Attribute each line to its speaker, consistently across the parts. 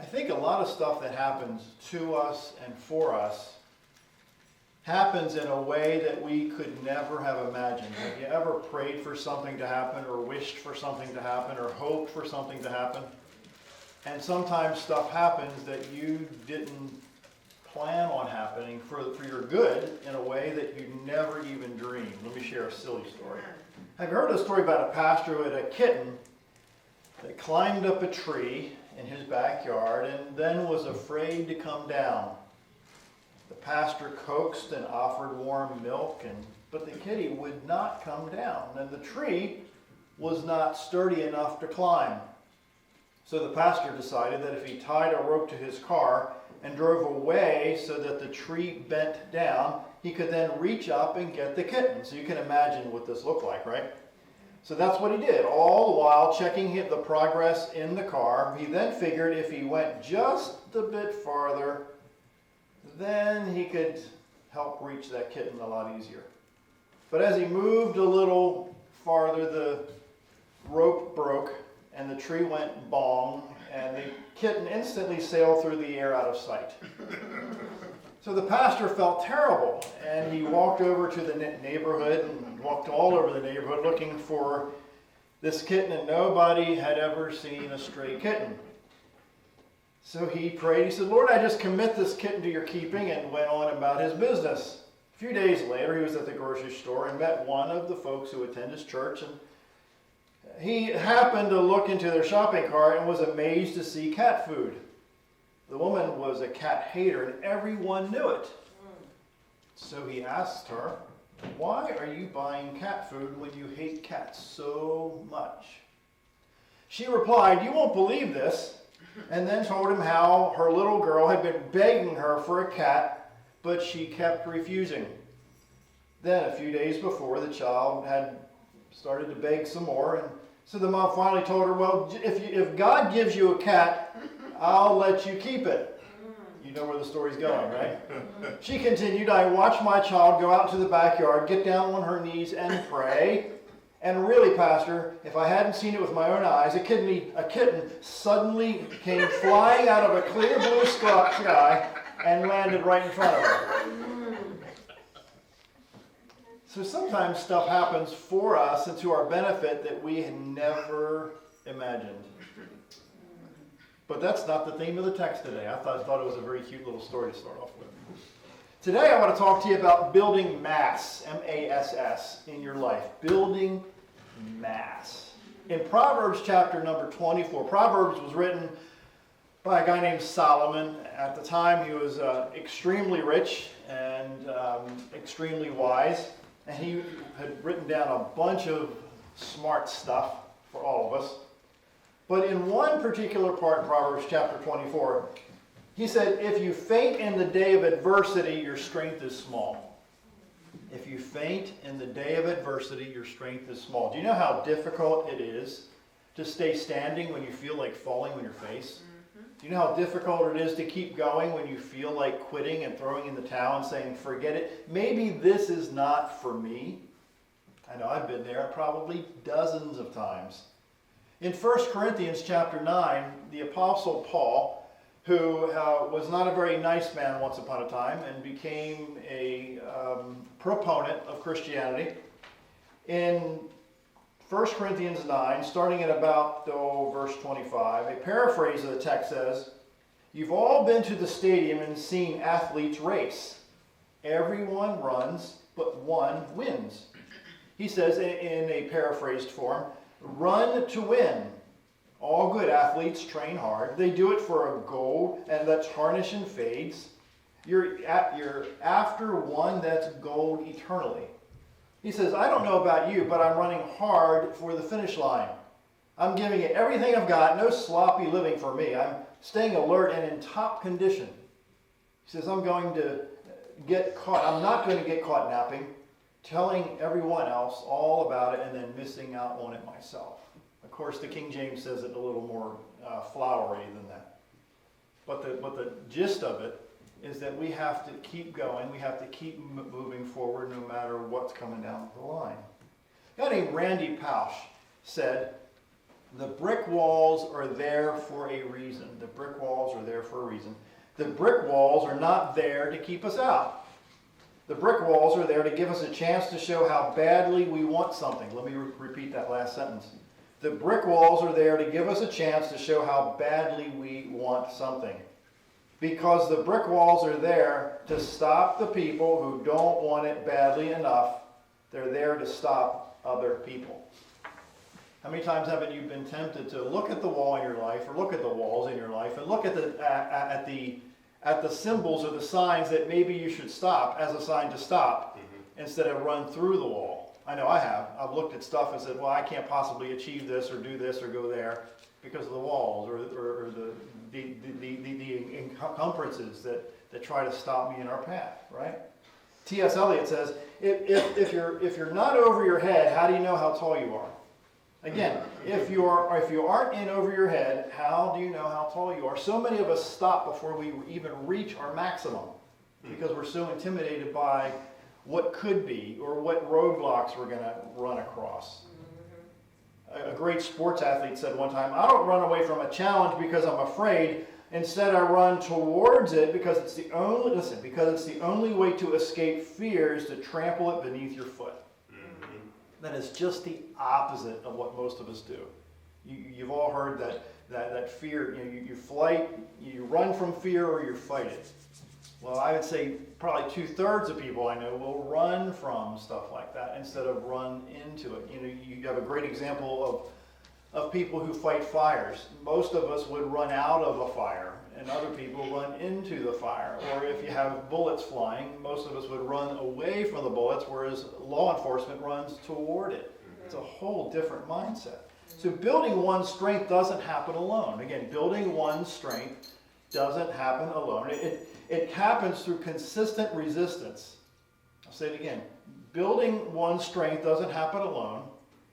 Speaker 1: think a lot of stuff that happens to us and for us happens in a way that we could never have imagined. Have you ever prayed for something to happen, or wished for something to happen, or hoped for something to happen? And sometimes stuff happens that you didn't plan on happening for your good in a way that you never even dreamed. Let me share a silly story. Have you heard a story about a pastor who had a kitten that climbed up a tree in his backyard and then was afraid to come down? The pastor coaxed and offered warm milk, but the kitty would not come down, and the tree was not sturdy enough to climb. So the pastor decided that if he tied a rope to his car and drove away so that the tree bent down, he could then reach up and get the kitten. So you can imagine what this looked like, right? So that's what he did, all the while checking the progress in the car. He then figured if he went just a bit farther, then he could help reach that kitten a lot easier. But as he moved a little farther, the rope broke and the tree went bong, and the kitten instantly sailed through the air out of sight. So the pastor felt terrible, and he walked over to the neighborhood and walked all over the neighborhood looking for this kitten, and nobody had ever seen a stray kitten. So he prayed. He said, "Lord, I just commit this kitten to your keeping," and went on about his business. A few days later, he was at the grocery store and met one of the folks who attend his church, and he happened to look into their shopping cart and was amazed to see cat food. The woman was a cat hater, and everyone knew it. So he asked her, "Why are you buying cat food when you hate cats so much?" She replied, "You won't believe this," and then told him how her little girl had been begging her for a cat, but she kept refusing. Then a few days before, the child had started to beg some more, and so the mom finally told her, "Well, if God gives you a cat, I'll let you keep it." You know where the story's going, right? She continued, "I watched my child go out to the backyard, get down on her knees and pray. And really, Pastor, if I hadn't seen it with my own eyes, a kitten suddenly came flying out of a clear blue sky and landed right in front of her." So sometimes stuff happens for us and to our benefit that we had never imagined. But that's not the theme of the text today. I thought it was a very cute little story to start off with. Today I want to talk to you about building mass, M-A-S-S, in your life. Building mass. In Proverbs chapter number 24, Proverbs was written by a guy named Solomon. At the time he was extremely rich and extremely wise. And he had written down a bunch of smart stuff for all of us. But in one particular part in Proverbs chapter 24, he said, "If you faint in the day of adversity, your strength is small." If you faint in the day of adversity, your strength is small. Do you know how difficult it is to stay standing when you feel like falling on your face? Do you know how difficult it is to keep going when you feel like quitting and throwing in the towel and saying, "Forget it. Maybe this is not for me"? I know I've been there probably dozens of times. In 1 Corinthians chapter 9, the Apostle Paul, who was not a very nice man once upon a time and became a proponent of Christianity, in 1 Corinthians 9, starting at about verse 25, a paraphrase of the text says, "You've all been to the stadium and seen athletes race. Everyone runs, but one wins." He says in a paraphrased form, "Run to win. All good athletes train hard. They do it for a goal and that's tarnished and fades. You're after one that's gold eternally." He says, "I don't know about you, but I'm running hard for the finish line. I'm giving it everything I've got, no sloppy living for me. I'm staying alert and in top condition." He says, I'm not going to get caught napping, telling everyone else all about it and then missing out on it myself. Of course, the King James says it a little more flowery than that. But the gist of it is that we have to keep going. We have to keep moving forward no matter what's coming down the line. A guy named Randy Pausch said, The brick walls are there for a reason. The brick walls are there for a reason. The brick walls are not there to keep us out. The brick walls are there to give us a chance to show how badly we want something. Let me repeat that last sentence. The brick walls are there to give us a chance to show how badly we want something. Because the brick walls are there to stop the people who don't want it badly enough. They're there to stop other people. How many times haven't you been tempted to look at the wall in your life, or look at the walls in your life, and look at the symbols or the signs that maybe you should stop as a sign to stop, instead of run through the wall? I know I have. I've looked at stuff and said, well, I can't possibly achieve this or do this or go there because of the walls or the encumbrances that try to stop me in our path, right? T.S. Eliot says, if you're not over your head, how do you know how tall you are? Again, if you aren't in over your head, how do you know how tall you are? So many of us stop before we even reach our maximum because we're so intimidated by what could be or what roadblocks we're going to run across. A great sports athlete said one time, I don't run away from a challenge because I'm afraid. Instead, I run towards it because it's the only way to escape fear is to trample it beneath your foot. That is just the opposite of what most of us do. You've all heard that fear, you run from fear or you fight it. Well, I would say probably 2/3 of people I know will run from stuff like that instead of run into it. You have a great example of people who fight fires. Most of us would run out of a fire, and other people run into the fire. Or if you have bullets flying, most of us would run away from the bullets, whereas law enforcement runs toward it. It's a whole different mindset. So building one's strength doesn't happen alone. Again, building one's strength doesn't happen alone. It happens through consistent resistance. I'll say it again. Building one's strength doesn't happen alone.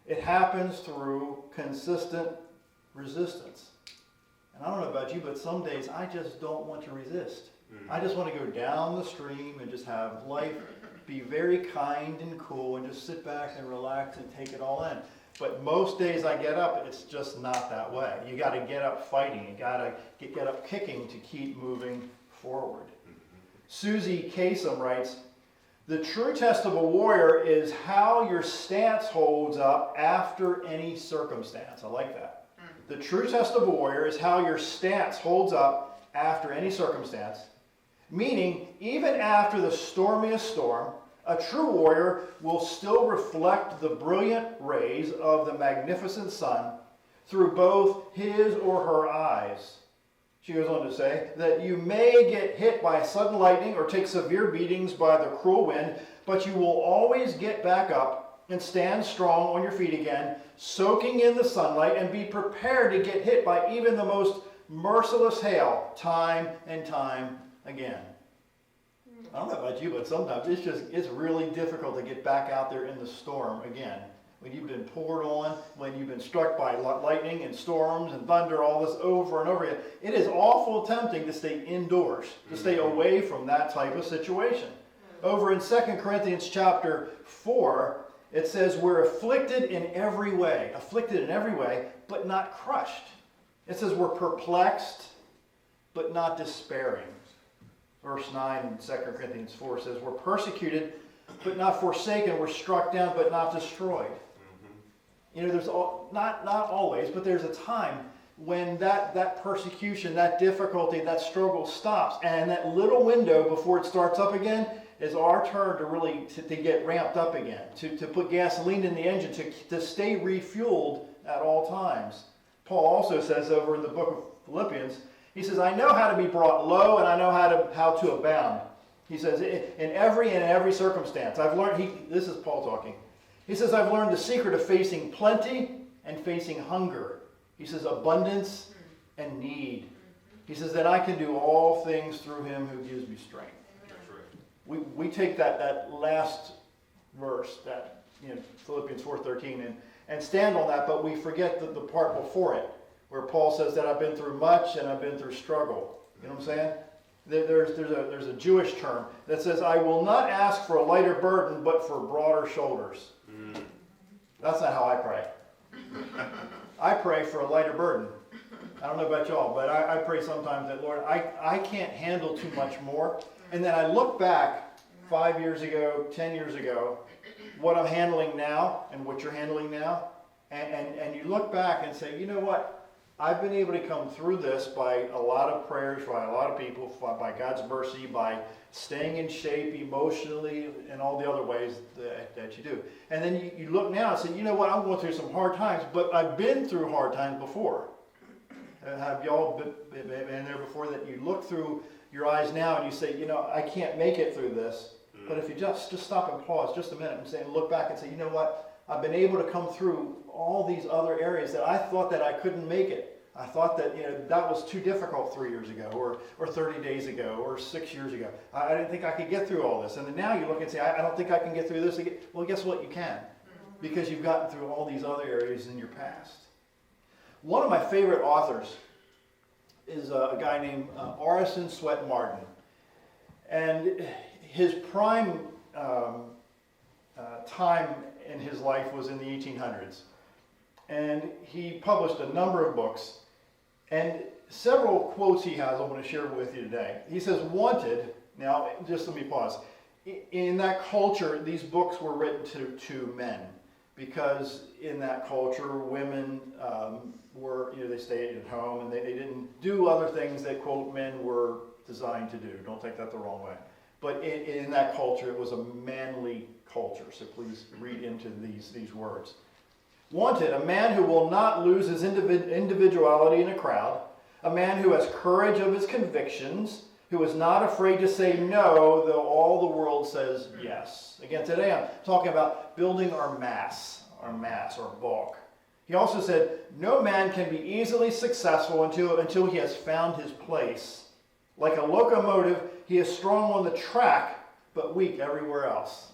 Speaker 1: It happens through consistent resistance. And I don't know about you, but some days I just don't want to resist. I just want to go down the stream and just have life be very kind and cool and just sit back and relax and take it all in. But most days I get up, it's just not that way. You got to get up fighting. You got to get up kicking to keep moving forward. Susie Kasem writes, the true test of a warrior is how your stance holds up after any circumstance. I like that. The true test of a warrior is how your stance holds up after any circumstance. Meaning, even after the stormiest storm, a true warrior will still reflect the brilliant rays of the magnificent sun through both his or her eyes. She goes on to say that you may get hit by sudden lightning or take severe beatings by the cruel wind, but you will always get back up and stand strong on your feet again, soaking in the sunlight, and be prepared to get hit by even the most merciless hail time and time again. I don't know about you, but sometimes it's really difficult to get back out there in the storm again. When you've been poured on, when you've been struck by lightning and storms and thunder, all this over and over again, it is awful tempting to stay indoors, to stay away from that type of situation. Over in 2 Corinthians chapter 4, it says we're afflicted in every way, but not crushed. It says we're perplexed, but not despairing. Verse 9 in 2 Corinthians 4 says we're persecuted, but not forsaken. We're struck down, but not destroyed. There's not always, but there's a time when that persecution, that difficulty, that struggle stops. And that little window before it starts up again is our turn to really to get ramped up again, to put gasoline in the engine, to stay refueled at all times. Paul also says over in the book of Philippians, he says, I know how to be brought low and I know how to abound. He says, in every circumstance, I've learned, this is Paul talking. He says, I've learned the secret of facing plenty and facing hunger. He says, abundance and need. He says, that I can do all things through him who gives me strength. We take that last verse, that Philippians 4:13, and stand on that, but we forget the part before it, where Paul says that I've been through much and I've been through struggle. You know what I'm saying? There's a Jewish term that says, I will not ask for a lighter burden, but for broader shoulders. That's not how I pray. I pray for a lighter burden. I don't know about y'all, but I pray sometimes that, Lord, I can't handle too much more. And then I look back 5 years ago, 10 years ago, what I'm handling now and what you're handling now, and you look back and say, you know what? I've been able to come through this by a lot of prayers, by a lot of people, by God's mercy, by staying in shape emotionally and all the other ways that you do. And then you look now and say, you know what, I'm going through some hard times, but I've been through hard times before. Have y'all been there before, that you look through your eyes now and you say, you know, I can't make it through this. But if you just stop and pause just a minute and look back and say, you know what, I've been able to come through all these other areas that I thought that I couldn't make it. I thought that, you know, that was too difficult 3 years ago or 30 days ago or 6 years ago. I didn't think I could get through all this. And then now you look and say, I don't think I can get through this again. Well, guess what? You can. Because you've gotten through all these other areas in your past. One of my favorite authors is a guy named Orison Swett Martin. And his prime time in his life was in the 1800s. And he published a number of books. And several quotes he has I want to share with you today. He says, wanted, now just let me pause. In that culture, these books were written to men. Because in that culture, women were, you know, they stayed at home and they didn't do other things that, quote, men were designed to do. Don't take that the wrong way. But in that culture, it was a manly culture. So please read into these words. Wanted, a man who will not lose his individuality in a crowd, a man who has courage of his convictions, who is not afraid to say no, though all the world says yes. Again, today I'm talking about building our mass, our bulk. He also said, no man can be easily successful until he has found his place. Like a locomotive, he is strong on the track, but weak everywhere else.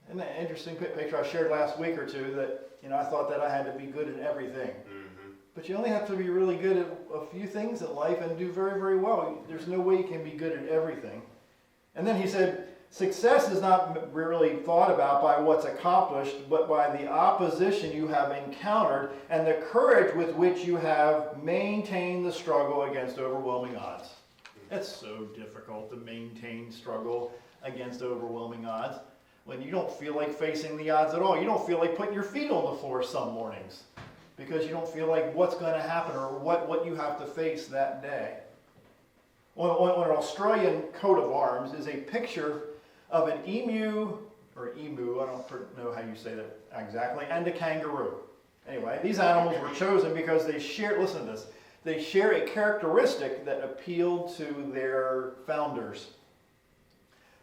Speaker 1: Isn't that an interesting picture I shared last week or two, that, you know, I thought that I had to be good at everything. Mm-hmm. But you only have to be really good at a few things in life and do very, very well. There's no way you can be good at everything. And then he said, success is not really thought about by what's accomplished, but by the opposition you have encountered and the courage with which you have maintained the struggle against overwhelming odds. It's so difficult to maintain struggle against overwhelming odds when you don't feel like facing the odds at all. You don't feel like putting your feet on the floor some mornings because you don't feel like what's going to happen or what you have to face that day. On an Australian coat of arms is a picture of an emu, I don't know how you say that exactly, and a kangaroo. Anyway, these animals were chosen because they share, listen to this, they share a characteristic that appealed to their founders.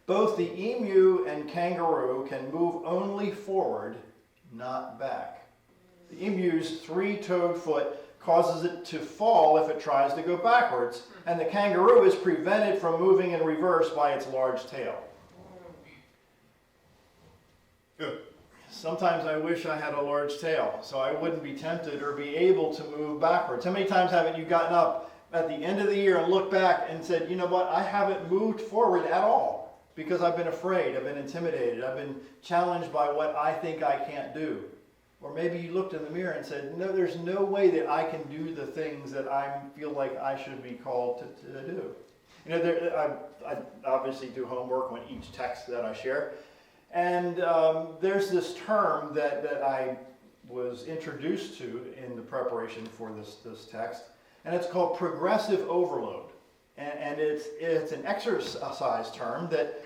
Speaker 1: Both the emu and kangaroo can move only forward, not back. The emu's three-toed foot causes it to fall if it tries to go backwards, and the kangaroo is prevented from moving in reverse by its large tail. Good. Sometimes I wish I had a large tail, so I wouldn't be tempted or be able to move backwards. How many times haven't you gotten up at the end of the year and looked back and said, you know what, I haven't moved forward at all because I've been afraid, I've been intimidated, I've been challenged by what I think I can't do. Or maybe you looked in the mirror and said, no, there's no way that I can do the things that I feel like I should be called to do. You know, I obviously do homework on each text that I share. And there's this term that I was introduced to in the preparation for this text, and it's called progressive overload. And it's an exercise term that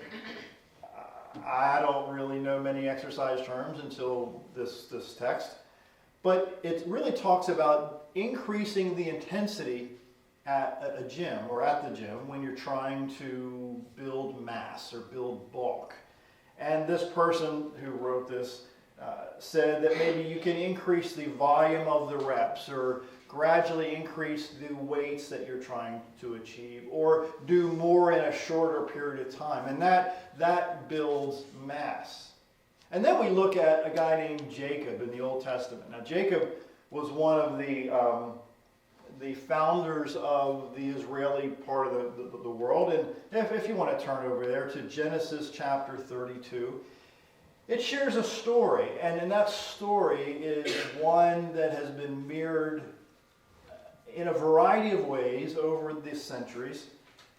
Speaker 1: I don't really know many exercise terms until this text, but it really talks about increasing the intensity at a gym or at the gym when you're trying to build mass or build bulk. And this person who wrote this said that maybe you can increase the volume of the reps or gradually increase the weights that you're trying to achieve or do more in a shorter period of time. And that builds mass. And then we look at a guy named Jacob in the Old Testament. Now Jacob was one of the founders of the Israeli part of the world. And if you want to turn over there to Genesis chapter 32, It shares a story, and that story is one that has been mirrored in a variety of ways over the centuries,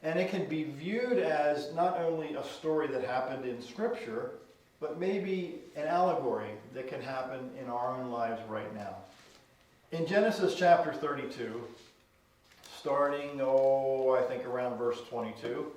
Speaker 1: and it can be viewed as not only a story that happened in Scripture, but maybe an allegory that can happen in our own lives right now. In Genesis chapter 32, starting, I think around verse 22,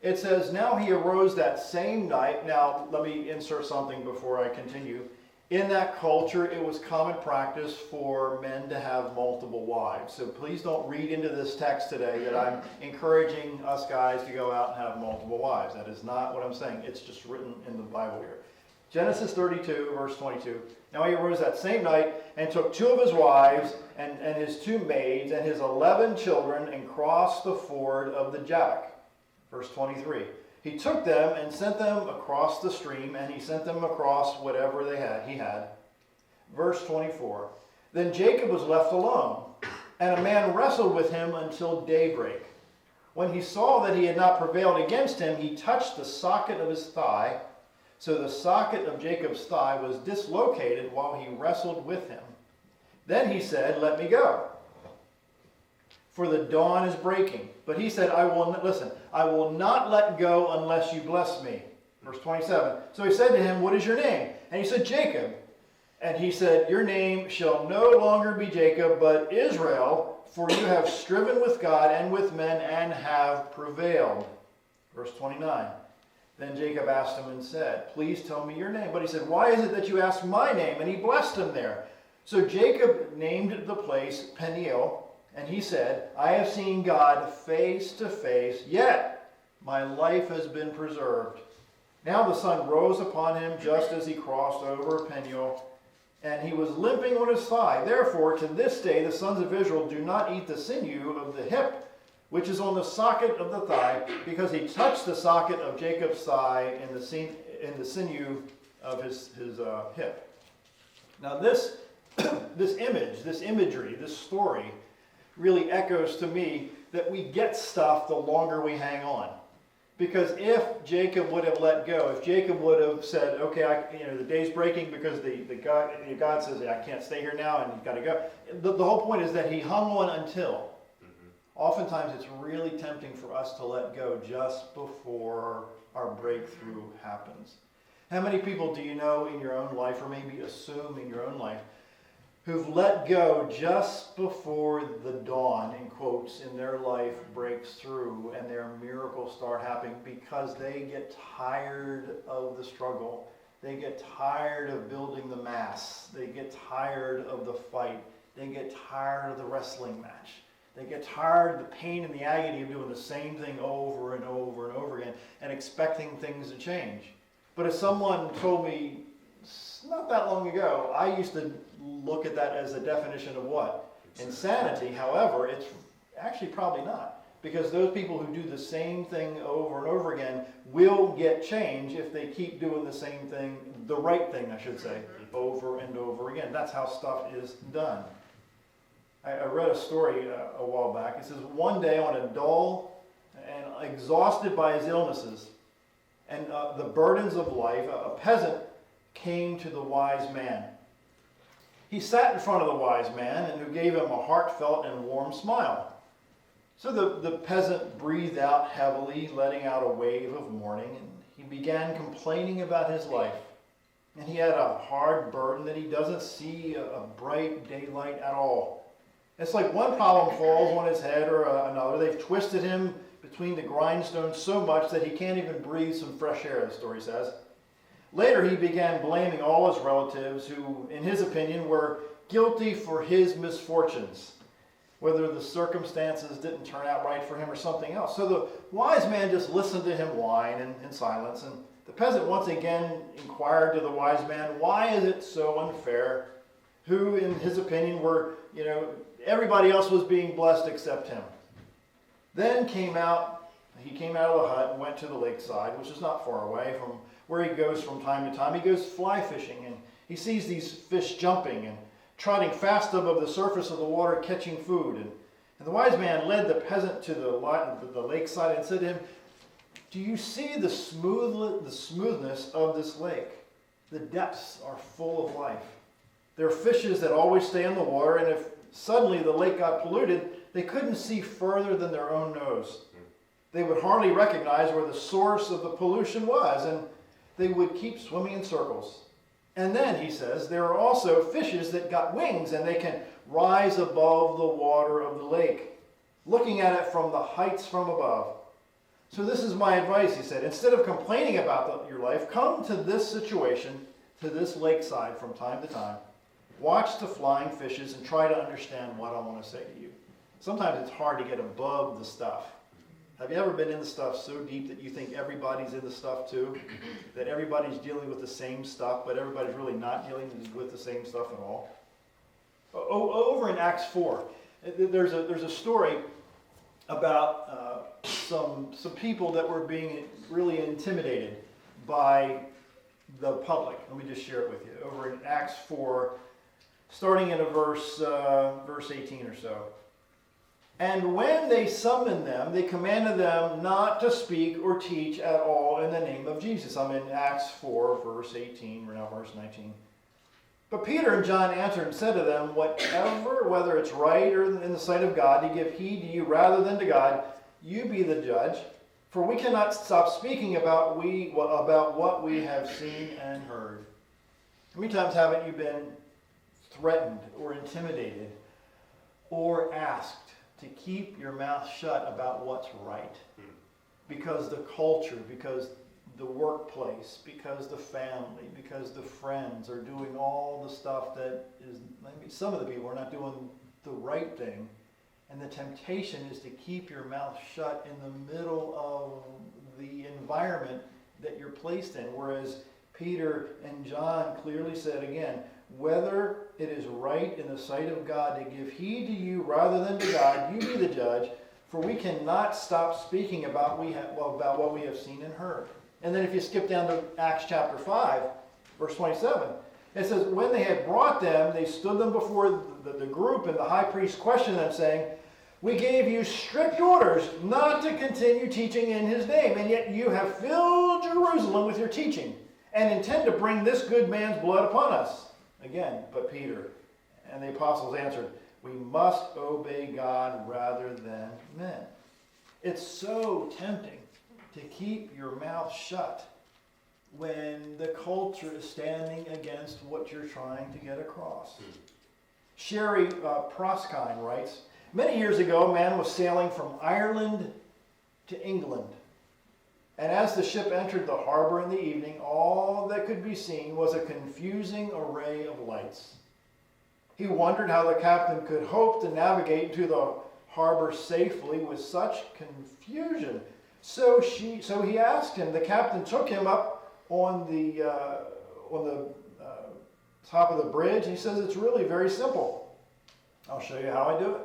Speaker 1: it says, "Now he arose that same night." Now, let me insert something before I continue. In that culture, it was common practice for men to have multiple wives. So please don't read into this text today that I'm encouraging us guys to go out and have multiple wives. That is not what I'm saying. It's just written in the Bible here. Genesis 32, verse 22. "Now he arose that same night and took 2 of his wives and his 2 maids and his 11 children and crossed the ford of the Jabbok." Verse 23. "He took them and sent them across the stream, and he sent them across whatever he had. Verse 24. "Then Jacob was left alone, and a man wrestled with him until daybreak. When he saw that he had not prevailed against him, he touched the socket of his thigh. So the socket of Jacob's thigh was dislocated while he wrestled with him. Then he said, 'Let me go, for the dawn is breaking.' But he said, 'I will not let go unless you bless me.'" Verse 27. "So he said to him, 'What is your name?' And he said, 'Jacob.' And he said, 'Your name shall no longer be Jacob, but Israel, for you have striven with God and with men and have prevailed.'" Verse 29. "Then Jacob asked him and said, 'Please tell me your name.' But he said, 'Why is it that you ask my name?' And he blessed him there. So Jacob named the place Peniel, and he said, 'I have seen God face to face, yet my life has been preserved.' Now the sun rose upon him just as he crossed over Peniel, and he was limping on his thigh. Therefore, to this day, the sons of Israel do not eat the sinew of the hip, which is on the socket of the thigh, because he touched the socket of Jacob's thigh in the sinew of his hip." Now this imagery, this story, really echoes to me that we get stuff the longer we hang on. Because if Jacob would have let go, if Jacob would have said, "Okay, the day's breaking because God says I can't stay here now and you've got to go." The whole point is that he hung on until. Oftentimes it's really tempting for us to let go just before our breakthrough happens. How many people do you know in your own life, or maybe assume in your own life, who've let go just before the dawn, in quotes, in their life breaks through and their miracles start happening because they get tired of the struggle. They get tired of building the mass. They get tired of the fight. They get tired of the wrestling match. They get tired of the pain and the agony of doing the same thing over and over and over again and expecting things to change. But as someone told me not that long ago, I used to look at that as a definition of what? Insanity. However, it's actually probably not. Because those people who do the same thing over and over again will get change if they keep doing the same thing, the right thing, I should say, over and over again. That's how stuff is done. I read a story a while back. It says, one day on a dull and exhausted by his illnesses and the burdens of life, a peasant came to the wise man. He sat in front of the wise man, and who gave him a heartfelt and warm smile. So the peasant breathed out heavily, letting out a wave of mourning, and he began complaining about his life. And he had a hard burden that he doesn't see a bright daylight at all. It's like one problem falls on his head or another. They've twisted him between the grindstones so much that he can't even breathe some fresh air, the story says. Later, he began blaming all his relatives who, in his opinion, were guilty for his misfortunes, whether the circumstances didn't turn out right for him or something else. So the wise man just listened to him whine in silence, and the peasant once again inquired to the wise man, "Why is it so unfair?" Who, in his opinion, were, everybody else was being blessed except him. Then he came out of the hut and went to the lakeside, which is not far away from where he goes from time to time. He goes fly fishing, and he sees these fish jumping and trotting fast above the surface of the water, catching food. And the wise man led the peasant to the lakeside and said to him, "Do you see the smoothness of this lake? The depths are full of life. There are fishes that always stay in the water, and if suddenly the lake got polluted, they couldn't see further than their own nose. They would hardly recognize where the source of the pollution was, and they would keep swimming in circles. And then, he says, there are also fishes that got wings, and they can rise above the water of the lake, looking at it from the heights from above. So this is my advice, he said. Instead of complaining about your life, come to this situation, to this lakeside from time to time. Watch the flying fishes and try to understand what I want to say to you. Sometimes it's hard to get above the stuff. Have you ever been in the stuff so deep that you think everybody's in the stuff too? That everybody's dealing with the same stuff, but everybody's really not dealing with the same stuff at all? Over in Acts 4, there's a story about some people that were being really intimidated by the public. Let me just share it with you. Over in Acts 4, starting in verse 18 or so. And when they summoned them, they commanded them not to speak or teach at all in the name of Jesus. I'm in Acts 4, verse 18. We're now verse 19. But Peter and John answered and said to them, whatever, whether it's right or in the sight of God, to give heed to you rather than to God, you be the judge. For we cannot stop speaking about what we have seen and heard. How many times haven't you been threatened or intimidated or asked to keep your mouth shut about what's right? Because the culture, because the workplace, because the family, because the friends are doing all the stuff that is, maybe some of the people are not doing the right thing. And the temptation is to keep your mouth shut in the middle of the environment that you're placed in. Whereas Peter and John clearly said again, whether it is right in the sight of God to give heed to you rather than to God, you be the judge, for we cannot stop speaking about what we have seen and heard. And then if you skip down to Acts chapter 5, verse 27, it says, when they had brought them, they stood them before the group, and the high priest questioned them, saying, we gave you strict orders not to continue teaching in his name, and yet you have filled Jerusalem with your teaching, and intend to bring this good man's blood upon us. Again, but Peter and the apostles answered, we must obey God rather than men. It's so tempting to keep your mouth shut when the culture is standing against what you're trying to get across. Sherry Proskine writes, many years ago, a man was sailing from Ireland to England. And as the ship entered the harbor in the evening, all that could be seen was a confusing array of lights. He wondered how the captain could hope to navigate to the harbor safely with such confusion. So he asked him. The captain took him up on the top of the bridge. He says, it's really very simple. I'll show you how I do it.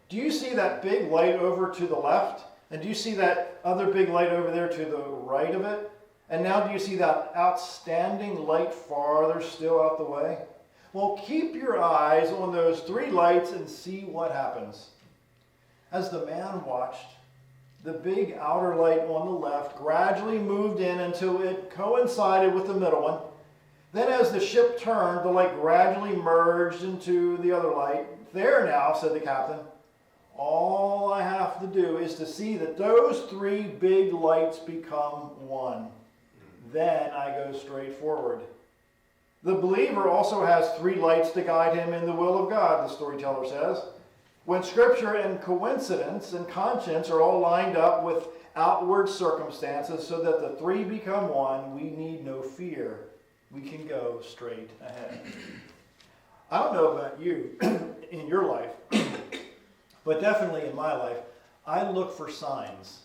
Speaker 1: Do you see that big light over to the left? And do you see that other big light over there to the right of it? And now do you see that outstanding light farther still out the way? Well, keep your eyes on those three lights and see what happens. As the man watched, the big outer light on the left gradually moved in until it coincided with the middle one. Then as the ship turned, the light gradually merged into the other light. There now, said the captain, all I have to do is to see that those three big lights become one. Then I go straight forward. The believer also has three lights to guide him in the will of God, the storyteller says. When Scripture and coincidence and conscience are all lined up with outward circumstances so that the three become one, we need no fear. We can go straight ahead. I don't know about you in your life, but definitely in my life, I look for signs.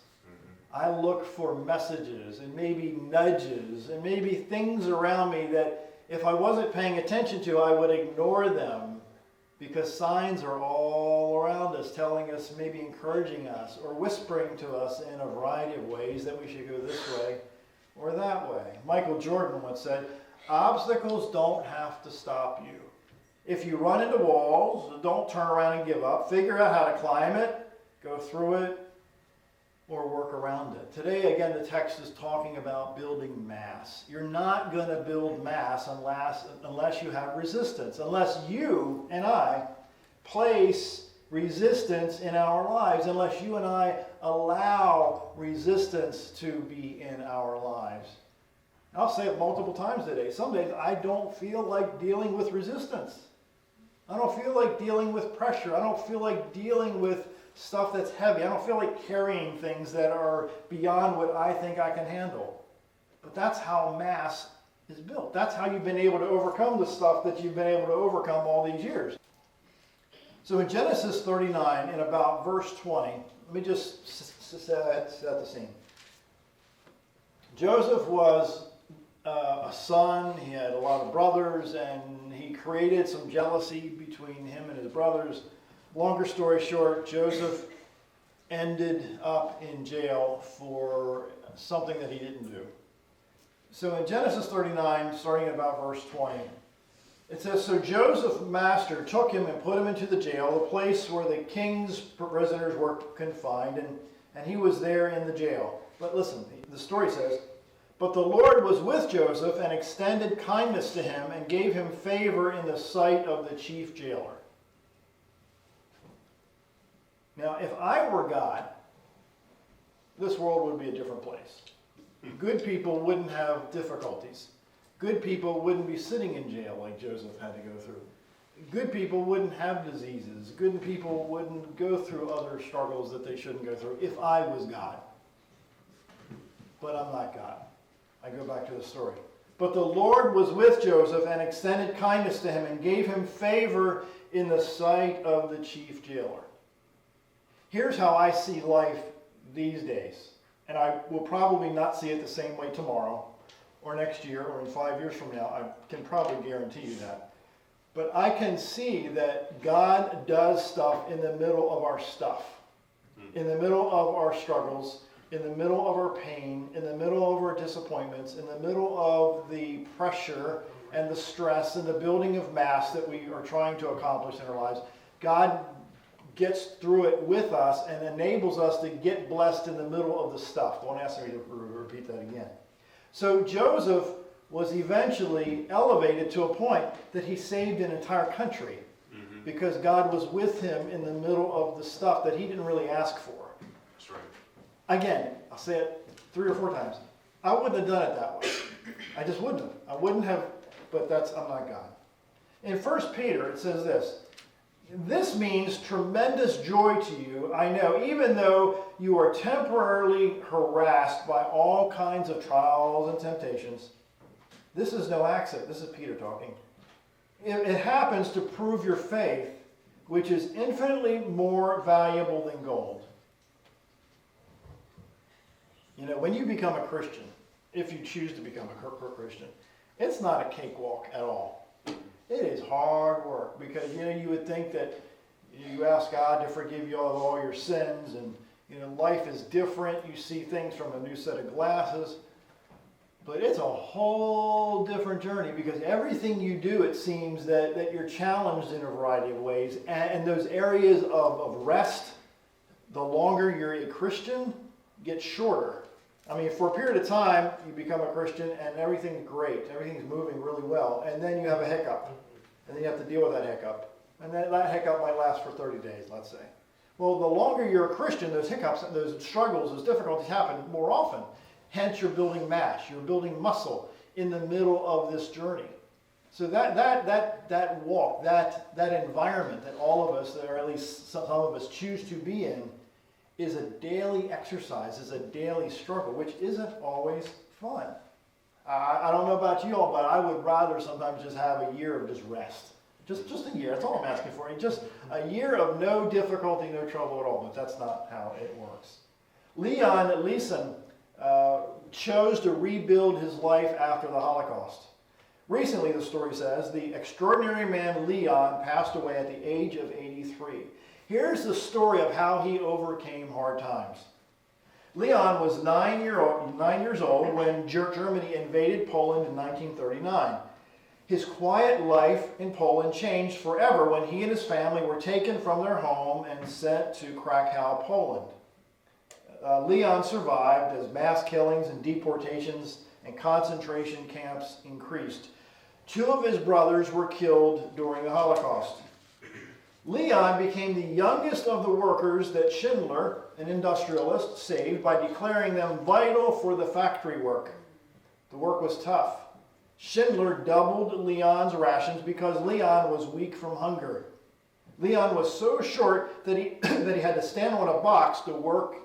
Speaker 1: I look for messages and maybe nudges and maybe things around me that if I wasn't paying attention to, I would ignore them, because signs are all around us, telling us, maybe encouraging us or whispering to us in a variety of ways that we should go this way or that way. Michael Jordan once said, obstacles don't have to stop you. If you run into walls, don't turn around and give up. Figure out how to climb it, go through it. or work around it. Today, again, the text is talking about building mass. You're not going to build mass unless you have resistance, unless you and I place resistance in our lives, unless you and I allow resistance to be in our lives. I'll say it multiple times today. Some days I don't feel like dealing with resistance. I don't feel like dealing with pressure. I don't feel like dealing with stuff that's heavy. I don't feel like carrying things that are beyond what I think I can handle. But that's how mass is built. That's how you've been able to overcome the stuff that you've been able to overcome all these years. So in Genesis 39, in about verse 20, let me just set the scene. Joseph was a son. He had a lot of brothers, and he created some jealousy between him and his brothers. Longer story short, Joseph ended up in jail for something that he didn't do. So in Genesis 39, starting at about verse 20, it says, "So Joseph's master took him and put him into the jail, the place where the king's prisoners were confined, and he was there in the jail." But listen, the story says, "But the Lord was with Joseph and extended kindness to him and gave him favor in the sight of the chief jailer." Now, if I were God, this world would be a different place. Good people wouldn't have difficulties. Good people wouldn't be sitting in jail like Joseph had to go through. Good people wouldn't have diseases. Good people wouldn't go through other struggles that they shouldn't go through if I was God. But I'm not God. I go back to the story. "But the Lord was with Joseph and extended kindness to him and gave him favor in the sight of the chief jailer." Here's how I see life these days. And I will probably not see it the same way tomorrow or next year or in 5 years from now. I can probably guarantee you that. But I can see that God does stuff in the middle of our stuff, in the middle of our struggles, in the middle of our pain, in the middle of our disappointments, in the middle of the pressure and the stress and the building of mass that we are trying to accomplish in our lives. God gets through it with us and enables us to get blessed in the middle of the stuff. Don't ask me to repeat that again. So Joseph was eventually elevated to a point that he saved an entire country because God was with him in the middle of the stuff that he didn't really ask for.
Speaker 2: That's right.
Speaker 1: Again, I'll say it 3 or 4 times. I wouldn't have done it that way. I just wouldn't have. I wouldn't have, but I'm not God. In 1 Peter, it says this, "This means tremendous joy to you, I know, even though you are temporarily harassed by all kinds of trials and temptations." This is no accident. This is Peter talking. "It happens to prove your faith, which is infinitely more valuable than gold." You know, when you become a Christian, if you choose to become a Christian, it's not a cakewalk at all. It is hard work because, you would think that you ask God to forgive you of all your sins and, life is different. You see things from a new set of glasses. But it's a whole different journey because everything you do, it seems that you're challenged in a variety of ways. And those areas of rest, the longer you're a Christian, get shorter. I mean, for a period of time, you become a Christian and everything's great. Everything's moving really well. And then you have a hiccup. And then you have to deal with that hiccup. And that hiccup might last for 30 days, let's say. Well, the longer you're a Christian, those hiccups, those struggles, those difficulties happen more often. Hence, you're building mass. You're building muscle in the middle of this journey. So that walk, that environment that all of us, or at least some of us, choose to be in, is a daily exercise, is a daily struggle, which isn't always fun. I don't know about you all, but I would rather sometimes just have a year of just rest. Just a year, that's all I'm asking for. Just a year of no difficulty, no trouble at all, but that's not how it works. Leon Leeson chose to rebuild his life after the Holocaust. Recently, the story says, the extraordinary man Leon passed away at the age of 83. Here's the story of how he overcame hard times. Leon was 9 years old when Germany invaded Poland in 1939. His quiet life in Poland changed forever when he and his family were taken from their home and sent to Krakow, Poland. Leon survived as mass killings and deportations and concentration camps increased. 2 of his brothers were killed during the Holocaust. Leon became the youngest of the workers that Schindler, an industrialist, saved by declaring them vital for the factory work. The work was tough. Schindler doubled Leon's rations because Leon was weak from hunger. Leon was so short that he had to stand on a box to work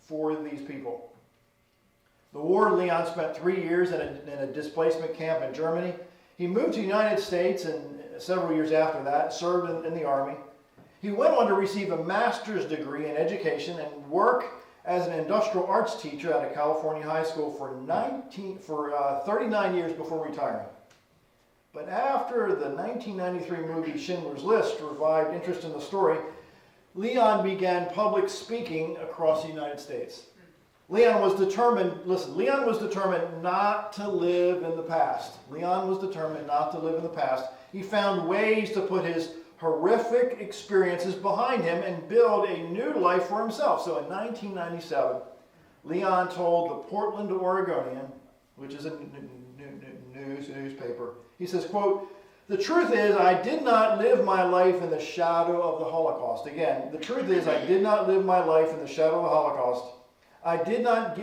Speaker 1: for these people. The war, Leon spent 3 years in a displacement camp in Germany. He moved to the United States and several years after that, served in the army. He went on to receive a master's degree in education and work as an industrial arts teacher at a California high school for 39 years before retiring. But after the 1993 movie Schindler's List revived interest in the story, Leon began public speaking across the United States. Leon was determined not to live in the past. Leon was determined not to live in the past. He found ways to put his horrific experiences behind him and build a new life for himself. So in 1997, Leon told the Portland Oregonian, which is a newspaper, he says, quote, "The truth is, I did not live my life in the shadow of the Holocaust." Again, the truth is, I did not live my life in the shadow of the Holocaust. I did not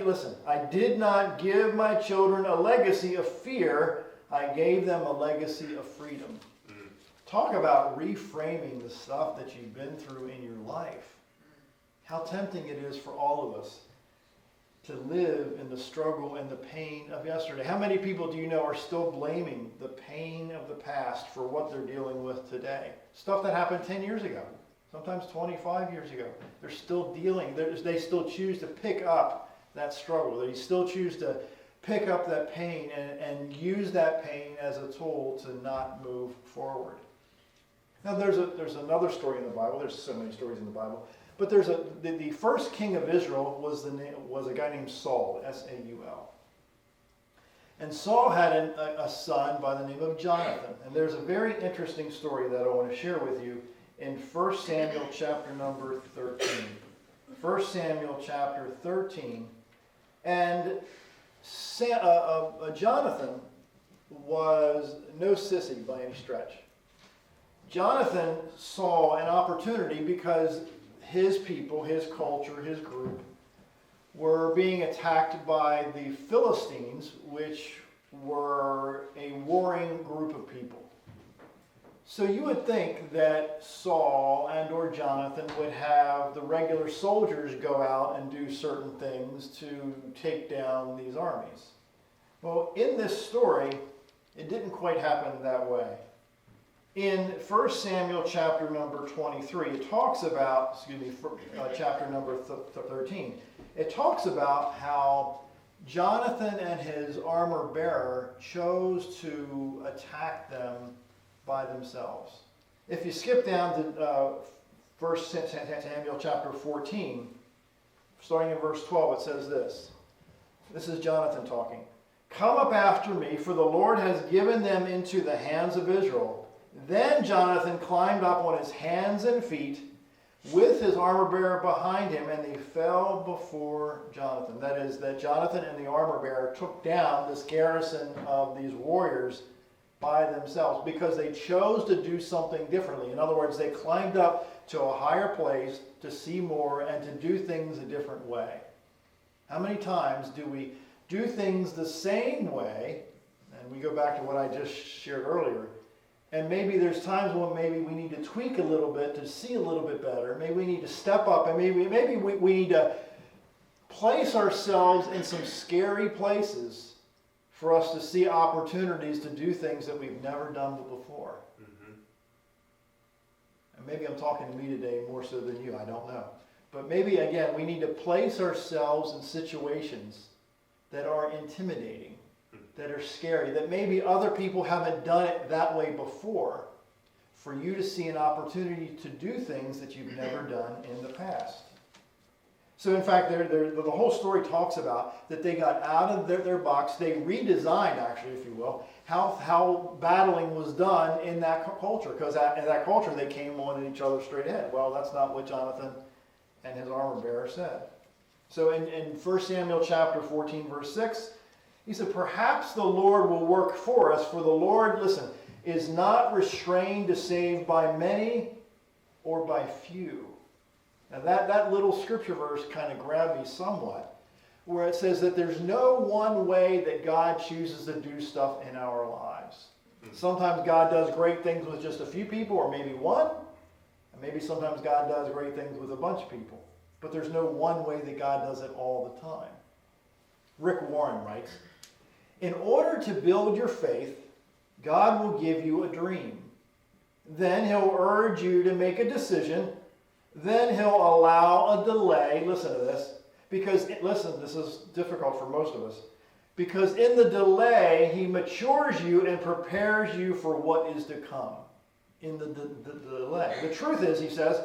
Speaker 1: give my children a legacy of fear. I gave them a legacy of freedom. Talk about reframing the stuff that you've been through in your life. How tempting it is for all of us to live in the struggle and the pain of yesterday. How many people do you know are still blaming the pain of the past for what they're dealing with today? Stuff that happened 10 years ago, sometimes 25 years ago. They're still dealing, they still choose to pick up that struggle. They still choose to pick up that pain and use that pain as a tool to not move forward. Now there's another story in the Bible. There's so many stories in the Bible. But the first king of Israel was a guy named Saul, S-A-U-L. And Saul had a son by the name of Jonathan. And there's a very interesting story that I want to share with you in 1 Samuel chapter number 13. 1 Samuel chapter 13. And Jonathan was no sissy by any stretch. Jonathan saw an opportunity because his people, his culture, his group were being attacked by the Philistines, which were a warring group of people. So you would think that Saul and or Jonathan would have the regular soldiers go out and do certain things to take down these armies. Well, in this story, it didn't quite happen that way. In 1 Samuel chapter number 23, it talks about, chapter number 13, it talks about how Jonathan and his armor bearer chose to attack them by themselves. If you skip down to 1 Samuel chapter 14, starting in verse 12, it says this. This is Jonathan talking. "Come up after me, for the Lord has given them into the hands of Israel." Then Jonathan climbed up on his hands and feet with his armor bearer behind him, and they fell before Jonathan. That is, that Jonathan and the armor bearer took down this garrison of these warriors by themselves because they chose to do something differently. In other words, they climbed up to a higher place to see more and to do things a different way. How many times do we do things the same way? And we go back to what I just shared earlier. And maybe there's times when maybe we need to tweak a little bit to see a little bit better. Maybe we need to step up, and maybe we need to place ourselves in some scary places for us to see opportunities to do things that we've never done before. Mm-hmm. And maybe I'm talking to me today more so than you, I don't know. But maybe, again, we need to place ourselves in situations that are intimidating, that are scary, that maybe other people haven't done it that way before, for you to see an opportunity to do things that you've never done in the past. So in fact, the whole story talks about that they got out of their box, they redesigned, actually, if you will, how battling was done in that culture, because in that culture they came on at each other straight ahead. Well, that's not what Jonathan and his armor bearer said. So in 1 Samuel chapter 14, verse 6, he said, perhaps the Lord will work for us, for the Lord, listen, is not restrained to save by many or by few. Now that little scripture verse kind of grabbed me somewhat, where it says that there's no one way that God chooses to do stuff in our lives. Sometimes God does great things with just a few people, or maybe one, and maybe sometimes God does great things with a bunch of people. But there's no one way that God does it all the time. Rick Warren writes, in order to build your faith, God will give you a dream. Then he'll urge you to make a decision. Then he'll allow a delay. Listen to this. Because, listen, this is difficult for most of us. Because in the delay, he matures you and prepares you for what is to come. In the delay. The truth is, he says,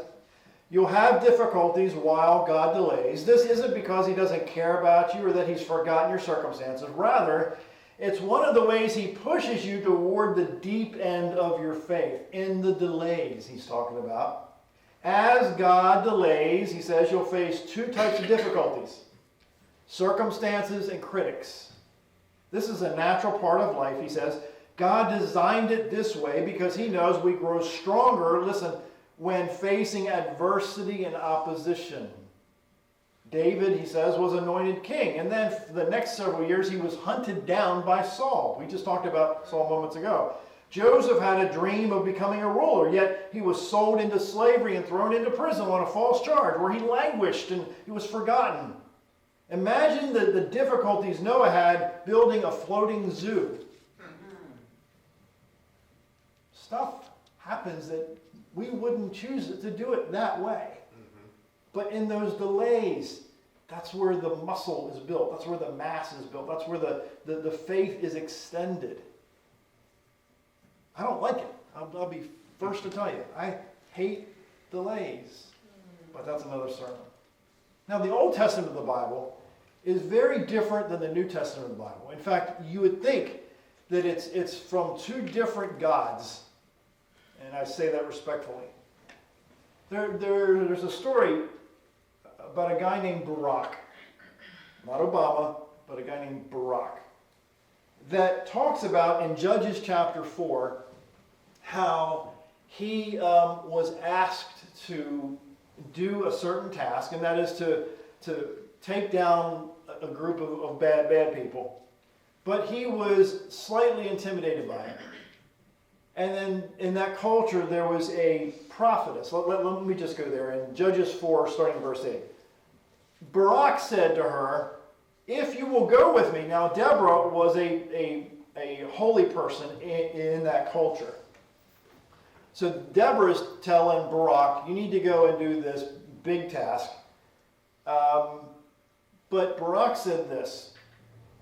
Speaker 1: you'll have difficulties while God delays. This isn't because he doesn't care about you or that he's forgotten your circumstances. Rather, it's one of the ways he pushes you toward the deep end of your faith. In the delays he's talking about. As God delays, he says, you'll face two types of difficulties. Circumstances and critics. This is a natural part of life, he says. God designed it this way because he knows we grow stronger, listen, when facing adversity and opposition. David, he says, was anointed king. And then for the next several years, he was hunted down by Saul. We just talked about Saul moments ago. Joseph had a dream of becoming a ruler, yet he was sold into slavery and thrown into prison on a false charge, where he languished and he was forgotten. Imagine the difficulties Noah had building a floating zoo. Stuff happens that we wouldn't choose to do it that way. But in those delays, that's where the muscle is built. That's where the mass is built. That's where the faith is extended. I don't like it. I'll be first to tell you. I hate delays. But that's another sermon. Now, the Old Testament of the Bible is very different than the New Testament of the Bible. In fact, you would think that it's from two different gods. And I say that respectfully. There's a story about a guy named Barak. Not Obama, but a guy named Barak. That talks about in Judges chapter 4 how he was asked to do a certain task, and that is to take down a group of bad people. But he was slightly intimidated by it. And then in that culture, there was a prophetess. Let me just go there. In Judges 4, starting in verse 8. Barak said to her, if you will go with me. Now, Deborah was a holy person in that culture. So Deborah's telling Barak, you need to go and do this big task. But Barak said this,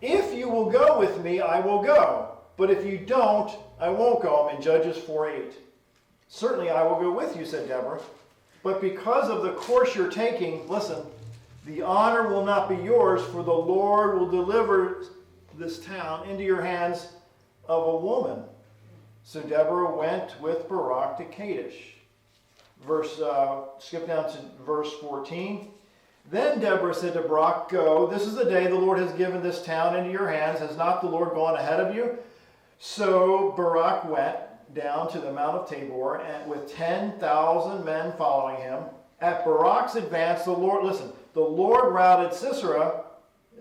Speaker 1: if you will go with me, I will go. But if you don't, I won't go. I'm in Judges 4:8. Certainly I will go with you, said Deborah. But because of the course you're taking, listen, the honor will not be yours, for the Lord will deliver this town into your hands of a woman. So Deborah went with Barak to Kadesh. Skip down to verse 14. Then Deborah said to Barak, go, this is the day the Lord has given this town into your hands. Has not the Lord gone ahead of you? So Barak went down to the Mount of Tabor, and with 10,000 men following him. At Barak's advance, the Lord routed Sisera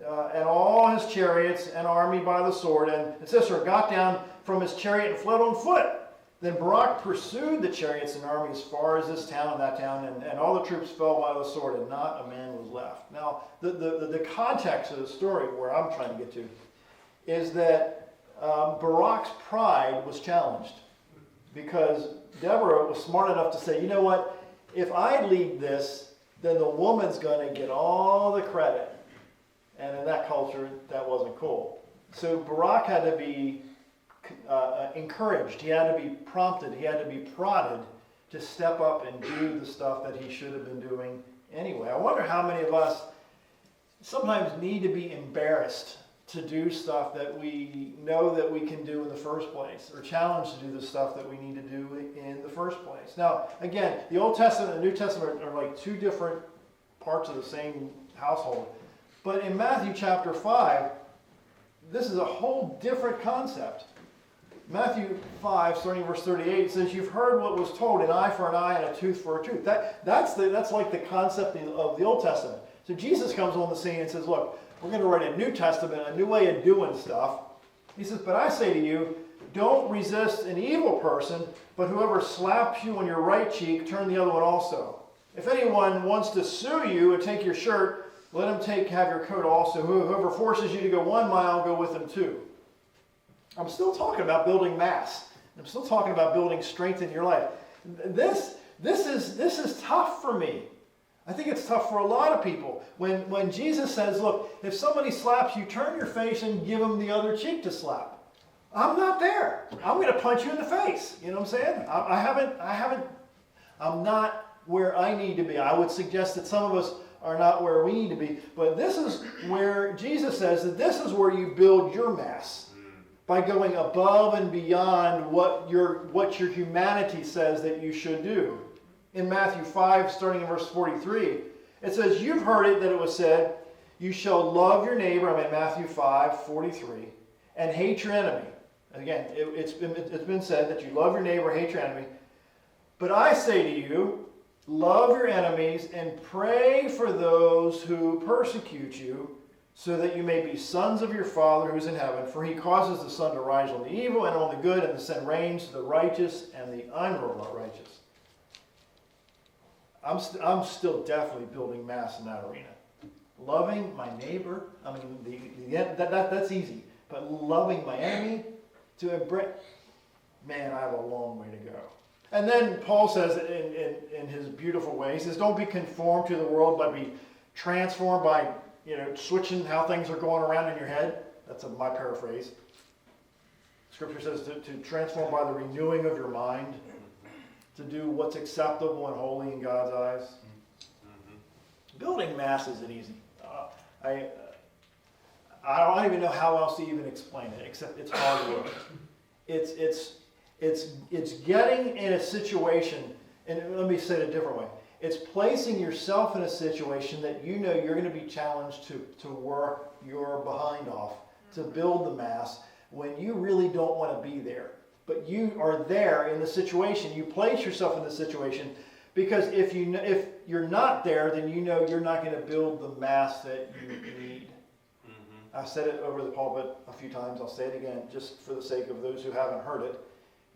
Speaker 1: and all his chariots and army by the sword, and Sisera got down from his chariot and fled on foot. Then Barak pursued the chariots and army as far as this town and that town, and all the troops fell by the sword, and not a man was left. Now, the context of the story, where I'm trying to get to, is that Barak's pride was challenged, because Deborah was smart enough to say, you know what, if I lead this, then the woman's going to get all the credit. And in that culture, that wasn't cool. So Barak had to be encouraged. He had to be prompted. He had to be prodded to step up and do the stuff that he should have been doing anyway. I wonder how many of us sometimes need to be embarrassed to do stuff that we know that we can do in the first place, or challenged to do the stuff that we need to do in the first place. Now, again, the Old Testament and the New Testament are like two different parts of the same household. But in Matthew chapter 5, this is a whole different concept. Matthew 5, starting verse 38, says, "You've heard what was told, an eye for an eye and a tooth for a tooth." That's like the concept of the Old Testament. So Jesus comes on the scene and says, look, we're going to write a New Testament, a new way of doing stuff. He says, "But I say to you, don't resist an evil person, but whoever slaps you on your right cheek, turn the other one also. If anyone wants to sue you and take your shirt, let him have your coat also. Whoever forces you to go 1 mile, go with him 2. I'm still talking about building mass. I'm still talking about building strength in your life. This is tough for me. I think it's tough for a lot of people. When Jesus says, look, if somebody slaps you, turn your face and give them the other cheek to slap. I'm not there. I'm going to punch you in the face. You know what I'm saying? I'm not where I need to be. I would suggest that some of us are not where we need to be. But this is where Jesus says that this is where you build your mass. By going above and beyond what your humanity says that you should do. In Matthew 5, starting in verse 43, it says, "You've heard it that it was said, you shall love your neighbor," I'm in Matthew 5, 43, "and hate your enemy." Again, it's been said that you love your neighbor, hate your enemy. "But I say to you, love your enemies and pray for those who persecute you, so that you may be sons of your Father who's in heaven. For he causes the sun to rise on the evil and on the good, and to send rains to the righteous and the unrighteous." I'm still definitely building mass in that arena. Loving my neighbor, that's easy. But loving my enemy, to embrace, man, I have a long way to go. And then Paul says in his beautiful way, he says, "Don't be conformed to the world, but be transformed by switching how things are going around in your head." That's my paraphrase. Scripture says to transform by the renewing of your mind, to do what's acceptable and holy in God's eyes. Mm-hmm. Building mass isn't easy. I don't even know how else to even explain it, except it's hard work. It's getting in a situation, and let me say it a different way. It's placing yourself in a situation that you know you're going to be challenged to work your behind off, to build the mass, when you really don't want to be there. But you are there in the situation. You place yourself in the situation because if you're not there, then you know you're not going to build the mass that you need. Mm-hmm. I've said it over the pulpit a few times. I'll say it again just for the sake of those who haven't heard it.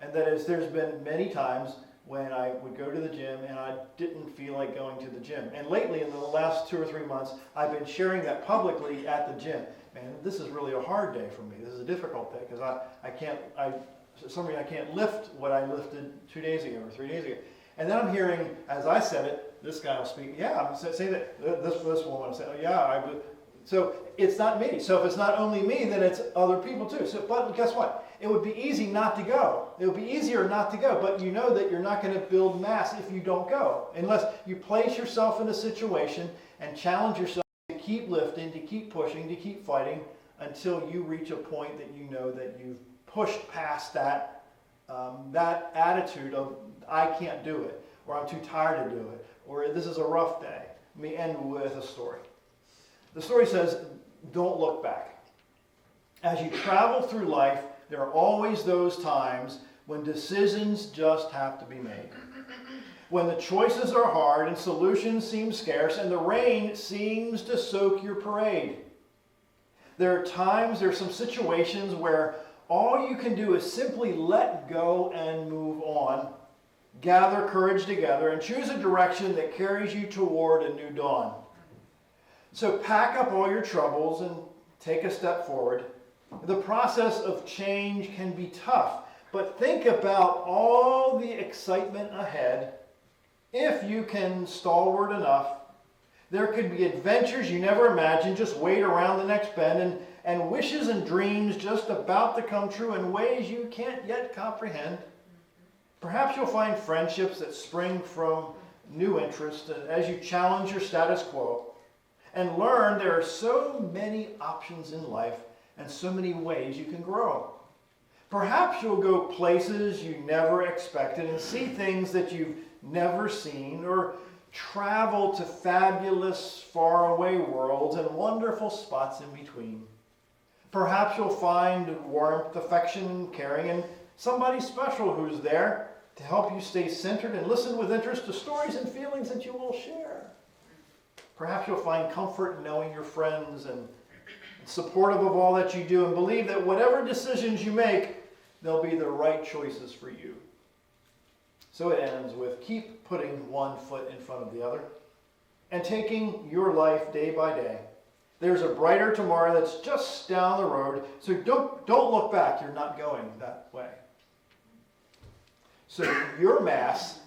Speaker 1: And that is, there's been many times when I would go to the gym and I didn't feel like going to the gym. And lately, in the last 2 or 3 months, I've been sharing that publicly at the gym. Man, this is really a hard day for me. This is a difficult day because for some reason I can't lift what I lifted 2 days ago or 3 days ago. And then I'm hearing, as I said it, this guy will speak, I'm say that, this woman will say, so it's not me. So if it's not only me, then it's other people too. So, but guess what? It would be easy not to go. It would be easier not to go, but you know that you're not going to build mass if you don't go. Unless you place yourself in a situation and challenge yourself to keep lifting, to keep pushing, to keep fighting until you reach a point that you know that you've pushed past that attitude of, I can't do it, or I'm too tired to do it, or this is a rough day. Let me end with a story. The story says, don't look back. As you travel through life, there are always those times when decisions just have to be made. When the choices are hard and solutions seem scarce and the rain seems to soak your parade. There are some situations where all you can do is simply let go and move on, gather courage together, and choose a direction that carries you toward a new dawn. So pack up all your troubles and take a step forward. The process of change can be tough, but think about all the excitement ahead. If you can stalwart enough, there could be adventures you never imagined just wait around the next bend, and wishes and dreams just about to come true in ways you can't yet comprehend. Perhaps you'll find friendships that spring from new interests as you challenge your status quo and learn there are so many options in life and so many ways you can grow. Perhaps you'll go places you never expected and see things that you've never seen, or travel to fabulous, faraway worlds and wonderful spots in between. Perhaps you'll find warmth, affection, caring, and somebody special who's there to help you stay centered and listen with interest to stories and feelings that you will share. Perhaps you'll find comfort in knowing your friends and supportive of all that you do, and believe that whatever decisions you make, they'll be the right choices for you. So it ends with keep putting one foot in front of the other and taking your life day by day. There's a brighter tomorrow that's just down the road, so don't look back. You're not going that way. So your mass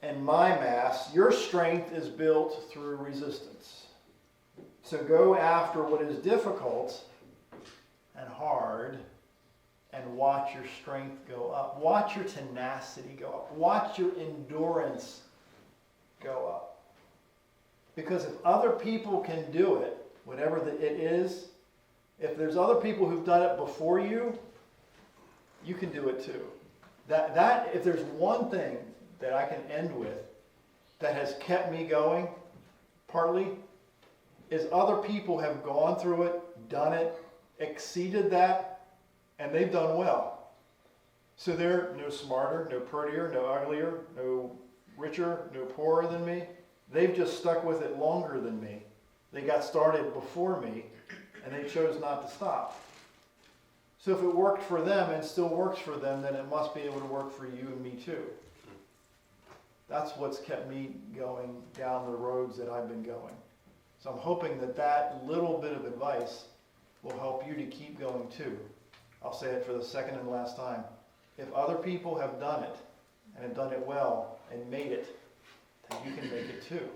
Speaker 1: and my mass, your strength is built through resistance. So go after what is difficult and hard and watch your strength go up. Watch your tenacity go up. Watch your endurance go up. Because if other people can do it, whatever it is, if there's other people who've done it before you, you can do it too. That if there's one thing that I can end with that has kept me going, partly, is other people have gone through it, done it, exceeded that, and they've done well. So they're no smarter, no prettier, no uglier, no richer, no poorer than me. They've just stuck with it longer than me. They got started before me, and they chose not to stop. So if it worked for them and still works for them, then it must be able to work for you and me too. That's what's kept me going down the roads that I've been going. So I'm hoping that that little bit of advice will help you to keep going too. I'll say it for the second and last time. If other people have done it, and have done it well, and made it, then you can make it too.